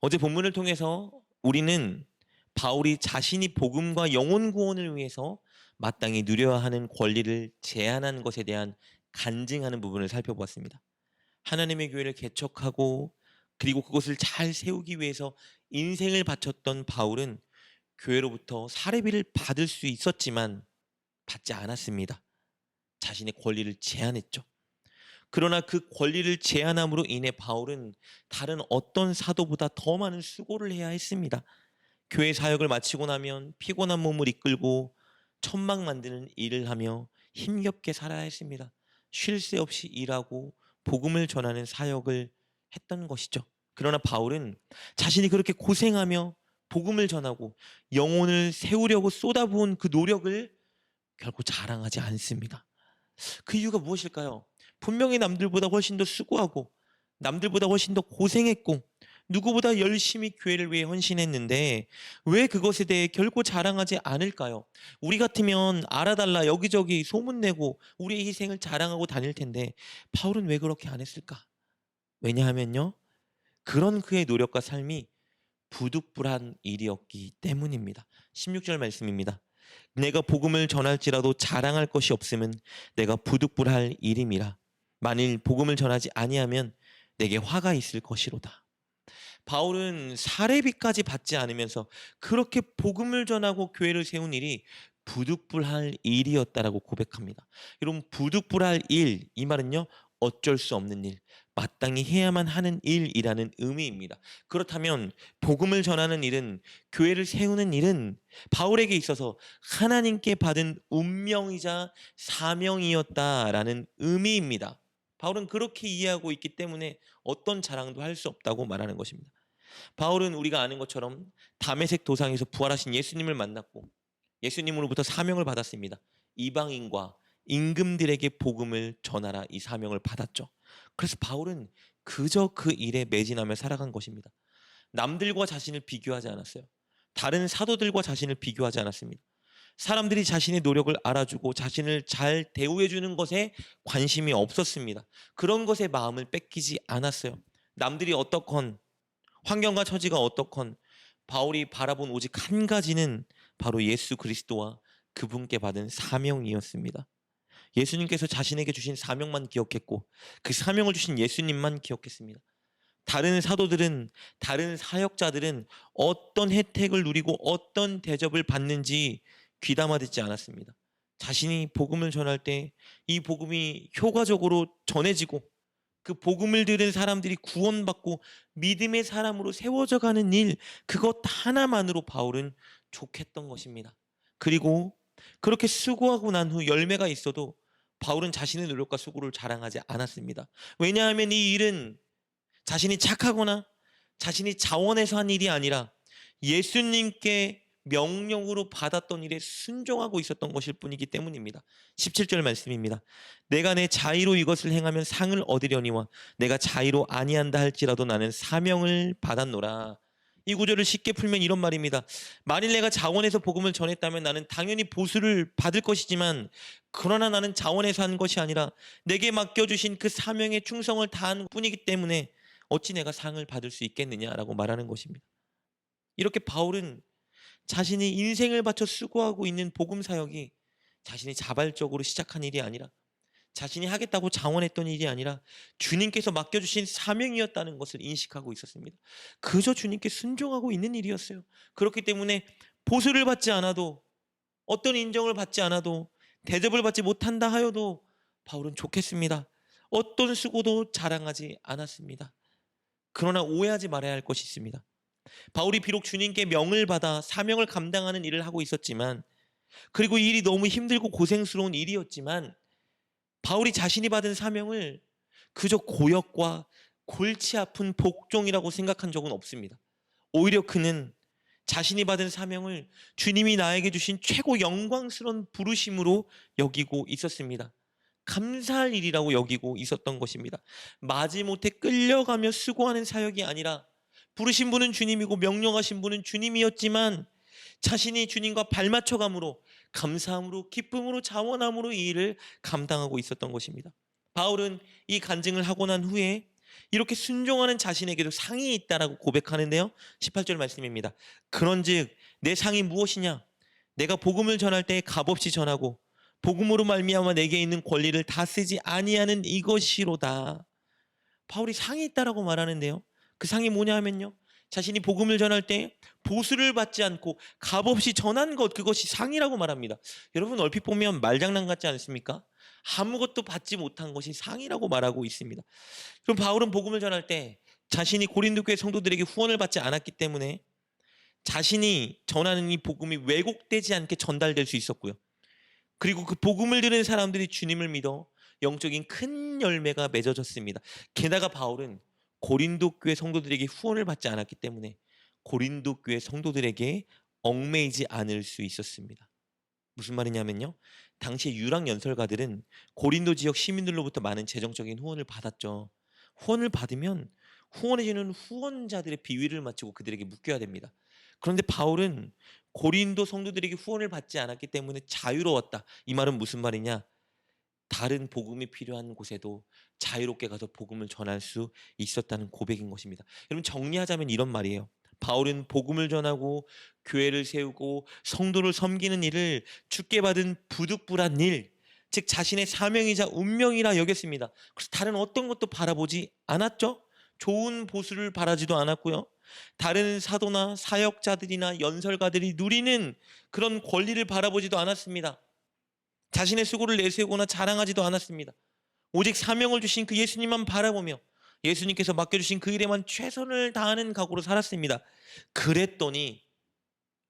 어제 본문을 통해서 우리는 바울이 자신이 복음과 영혼 구원을 위해서 마땅히 누려야 하는 권리를 제한한 것에 대한 간증하는 부분을 살펴보았습니다. 하나님의 교회를 개척하고 그리고 그것을 잘 세우기 위해서 인생을 바쳤던 바울은 교회로부터 사례비를 받을 수 있었지만 받지 않았습니다. 자신의 권리를 제한했죠. 그러나 그 권리를 제한함으로 인해 바울은 다른 어떤 사도보다 더 많은 수고를 해야 했습니다. 교회 사역을 마치고 나면 피곤한 몸을 이끌고 천막 만드는 일을 하며 힘겹게 살아야 했습니다. 쉴 새 없이 일하고 복음을 전하는 사역을 했던 것이죠. 그러나 바울은 자신이 그렇게 고생하며 복음을 전하고 영혼을 세우려고 쏟아부은 그 노력을 결코 자랑하지 않습니다. 그 이유가 무엇일까요? 분명히 남들보다 훨씬 더 수고하고 남들보다 훨씬 더 고생했고 누구보다 열심히 교회를 위해 헌신했는데 왜 그것에 대해 결코 자랑하지 않을까요? 우리 같으면 알아달라 여기저기 소문내고 우리의 희생을 자랑하고 다닐 텐데 바울은 왜 그렇게 안 했을까? 왜냐하면요. 그런 그의 노력과 삶이 부득불한 일이었기 때문입니다. 16절 말씀입니다. 내가 복음을 전할지라도 자랑할 것이 없음은 내가 부득불할 일임이라. 만일 복음을 전하지 아니하면 내게 화가 있을 것이로다. 바울은 사례비까지 받지 않으면서 그렇게 복음을 전하고 교회를 세운 일이 부득불할 일이었다라고 고백합니다. 여러분, 부득불할 일, 이 말은요, 어쩔 수 없는 일, 마땅히 해야만 하는 일이라는 의미입니다. 그렇다면 복음을 전하는 일은, 교회를 세우는 일은 바울에게 있어서 하나님께 받은 운명이자 사명이었다라는 의미입니다. 바울은 그렇게 이해하고 있기 때문에 어떤 자랑도 할 수 없다고 말하는 것입니다. 바울은 우리가 아는 것처럼 다메섹 도상에서 부활하신 예수님을 만났고 예수님으로부터 사명을 받았습니다. 이방인과 임금들에게 복음을 전하라, 이 사명을 받았죠. 그래서 바울은 그저 그 일에 매진하며 살아간 것입니다. 남들과 자신을 비교하지 않았어요. 다른 사도들과 자신을 비교하지 않았습니다. 사람들이 자신의 노력을 알아주고 자신을 잘 대우해주는 것에 관심이 없었습니다. 그런 것에 마음을 뺏기지 않았어요. 남들이 어떻건 환경과 처지가 어떻건 바울이 바라본 오직 한 가지는 바로 예수 그리스도와 그분께 받은 사명이었습니다. 예수님께서 자신에게 주신 사명만 기억했고 그 사명을 주신 예수님만 기억했습니다. 다른 사도들은, 다른 사역자들은 어떤 혜택을 누리고 어떤 대접을 받는지 귀담아 듣지 않았습니다. 자신이 복음을 전할 때 이 복음이 효과적으로 전해지고 그 복음을 들은 사람들이 구원받고 믿음의 사람으로 세워져 가는 일, 그것 하나만으로 바울은 족했던 것입니다. 그리고 그렇게 수고하고 난 후 열매가 있어도 바울은 자신의 노력과 수고를 자랑하지 않았습니다. 왜냐하면 이 일은 자신이 착하거나 자신이 자원해서 한 일이 아니라 예수님께 명령으로 받았던 일에 순종하고 있었던 것일 뿐이기 때문입니다. 17절 말씀입니다. 내가 내 자의로 이것을 행하면 상을 얻으려니와 내가 자의로 아니한다 할지라도 나는 사명을 받았노라. 이 구절을 쉽게 풀면 이런 말입니다. 만일 내가 자원해서 복음을 전했다면 나는 당연히 보수를 받을 것이지만 그러나 나는 자원해서 한 것이 아니라 내게 맡겨주신 그 사명에 충성을 다한 뿐이기 때문에 어찌 내가 상을 받을 수 있겠느냐라고 말하는 것입니다. 이렇게 바울은 자신이 인생을 바쳐 수고하고 있는 복음 사역이 자신이 자발적으로 시작한 일이 아니라 자신이 하겠다고 자원했던 일이 아니라 주님께서 맡겨주신 사명이었다는 것을 인식하고 있었습니다. 그저 주님께 순종하고 있는 일이었어요. 그렇기 때문에 보수를 받지 않아도 어떤 인정을 받지 않아도 대접을 받지 못한다 하여도 바울은 좋겠습니다. 어떤 수고도 자랑하지 않았습니다. 그러나 오해하지 말아야 할 것이 있습니다. 바울이 비록 주님께 명을 받아 사명을 감당하는 일을 하고 있었지만 그리고 이 일이 너무 힘들고 고생스러운 일이었지만 바울이 자신이 받은 사명을 그저 고역과 골치 아픈 복종이라고 생각한 적은 없습니다. 오히려 그는 자신이 받은 사명을 주님이 나에게 주신 최고 영광스러운 부르심으로 여기고 있었습니다. 감사할 일이라고 여기고 있었던 것입니다. 마지못해 끌려가며 수고하는 사역이 아니라 부르신 분은 주님이고 명령하신 분은 주님이었지만 자신이 주님과 발맞춰감으로 감사함으로 기쁨으로 자원함으로 이 일을 감당하고 있었던 것입니다. 바울은 이 간증을 하고 난 후에 이렇게 순종하는 자신에게도 상이 있다라고 고백하는데요. 18절 말씀입니다. 그런즉 내 상이 무엇이냐? 내가 복음을 전할 때 값없이 전하고 복음으로 말미암아 내게 있는 권리를 다 쓰지 아니하는 이것이로다. 바울이 상이 있다라고 말하는데요. 그 상이 뭐냐 하면요. 자신이 복음을 전할 때 보수를 받지 않고 값없이 전한 것, 그것이 상이라고 말합니다. 여러분 얼핏 보면 말장난 같지 않습니까? 아무것도 받지 못한 것이 상이라고 말하고 있습니다. 그럼 바울은 복음을 전할 때 자신이 고린도 교회 성도들에게 후원을 받지 않았기 때문에 자신이 전하는 이 복음이 왜곡되지 않게 전달될 수 있었고요. 그리고 그 복음을 들은 사람들이 주님을 믿어 영적인 큰 열매가 맺어졌습니다. 게다가 바울은 고린도 교회 성도들에게 후원을 받지 않았기 때문에 고린도 교회 성도들에게 얽매이지 않을 수 있었습니다. 무슨 말이냐면요. 당시 유랑 연설가들은 고린도 지역 시민들로부터 많은 재정적인 후원을 받았죠. 후원을 받으면 후원해주는 후원자들의 비위를 맞추고 그들에게 묶여야 됩니다. 그런데 바울은 고린도 성도들에게 후원을 받지 않았기 때문에 자유로웠다. 이 말은 무슨 말이냐? 다른 복음이 필요한 곳에도 자유롭게 가서 복음을 전할 수 있었다는 고백인 것입니다. 여러분 정리하자면 이런 말이에요. 바울은 복음을 전하고 교회를 세우고 성도를 섬기는 일을 주께 받은 부득불한 일, 즉 자신의 사명이자 운명이라 여겼습니다. 그래서 다른 어떤 것도 바라보지 않았죠. 좋은 보수를 바라지도 않았고요. 다른 사도나 사역자들이나 연설가들이 누리는 그런 권리를 바라보지도 않았습니다. 자신의 수고를 내세우거나 자랑하지도 않았습니다. 오직 사명을 주신 그 예수님만 바라보며 예수님께서 맡겨주신 그 일에만 최선을 다하는 각오로 살았습니다. 그랬더니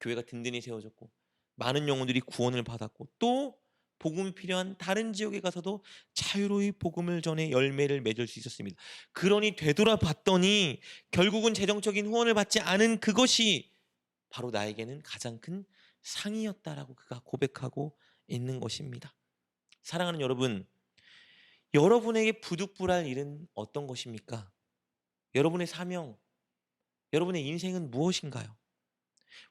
교회가 든든히 세워졌고 많은 영혼들이 구원을 받았고 또 복음이 필요한 다른 지역에 가서도 자유로이 복음을 전해 열매를 맺을 수 있었습니다. 그러니 되돌아봤더니 결국은 재정적인 후원을 받지 않은 그것이 바로 나에게는 가장 큰 상이었다라고 그가 고백하고 있는 것입니다. 사랑하는 여러분, 여러분에게 부득불할 일은 어떤 것입니까? 여러분의 사명, 여러분의 인생은 무엇인가요?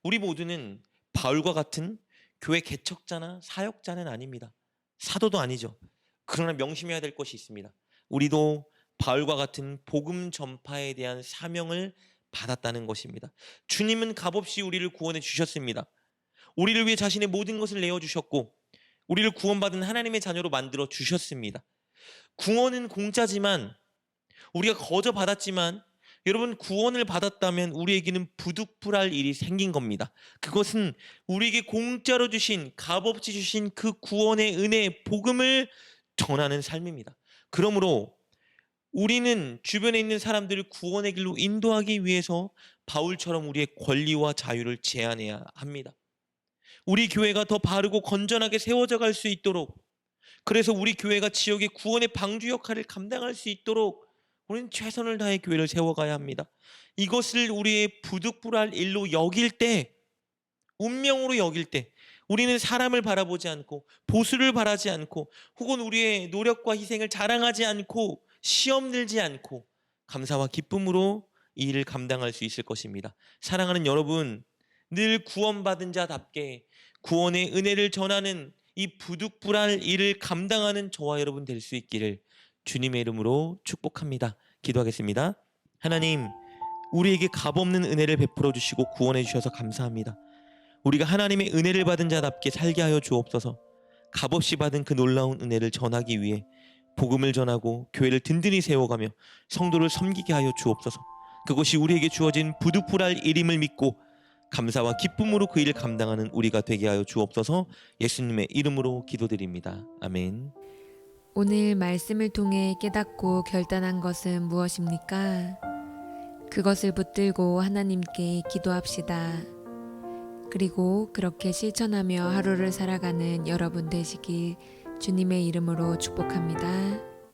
우리 모두는 바울과 같은 교회 개척자나 사역자는 아닙니다. 사도도 아니죠. 그러나 명심해야 될 것이 있습니다. 우리도 바울과 같은 복음 전파에 대한 사명을 받았다는 것입니다. 주님은 값없이 우리를 구원해 주셨습니다. 우리를 위해 자신의 모든 것을 내어주셨고 우리를 구원받은 하나님의 자녀로 만들어 주셨습니다. 구원은 공짜지만 우리가 거저 받았지만 여러분 구원을 받았다면 우리에게는 부득불할 일이 생긴 겁니다. 그것은 우리에게 공짜로 주신 값없이 주신 그 구원의 은혜 복음을 전하는 삶입니다. 그러므로 우리는 주변에 있는 사람들을 구원의 길로 인도하기 위해서 바울처럼 우리의 권리와 자유를 제한해야 합니다. 우리 교회가 더 바르고 건전하게 세워져 갈 수 있도록, 그래서 우리 교회가 지역의 구원의 방주 역할을 감당할 수 있도록 우리는 최선을 다해 교회를 세워가야 합니다. 이것을 우리의 부득불할 일로 여길 때, 운명으로 여길 때 우리는 사람을 바라보지 않고 보수를 바라지 않고 혹은 우리의 노력과 희생을 자랑하지 않고 시험 들지 않고 감사와 기쁨으로 이 일을 감당할 수 있을 것입니다. 사랑하는 여러분, 늘 구원받은 자답게 구원의 은혜를 전하는 이 부득불할 일을 감당하는 저와 여러분 될 수 있기를 주님의 이름으로 축복합니다. 기도하겠습니다. 하나님, 우리에게 값없는 은혜를 베풀어 주시고 구원해 주셔서 감사합니다. 우리가 하나님의 은혜를 받은 자답게 살게 하여 주옵소서. 값없이 받은 그 놀라운 은혜를 전하기 위해 복음을 전하고 교회를 든든히 세워가며 성도를 섬기게 하여 주옵소서. 그것이 우리에게 주어진 부득불할 일임을 믿고 감사와 기쁨으로 그 일을 감당하는 우리가 되게 하여 주옵소서. 예수님의 이름으로 기도드립니다. 아멘. 오늘 말씀을 통해 깨닫고 결단한 것은 무엇입니까? 그것을 붙들고 하나님께 기도합시다. 그리고 그렇게 실천하며 하루를 살아가는 여러분 되시길 주님의 이름으로 축복합니다.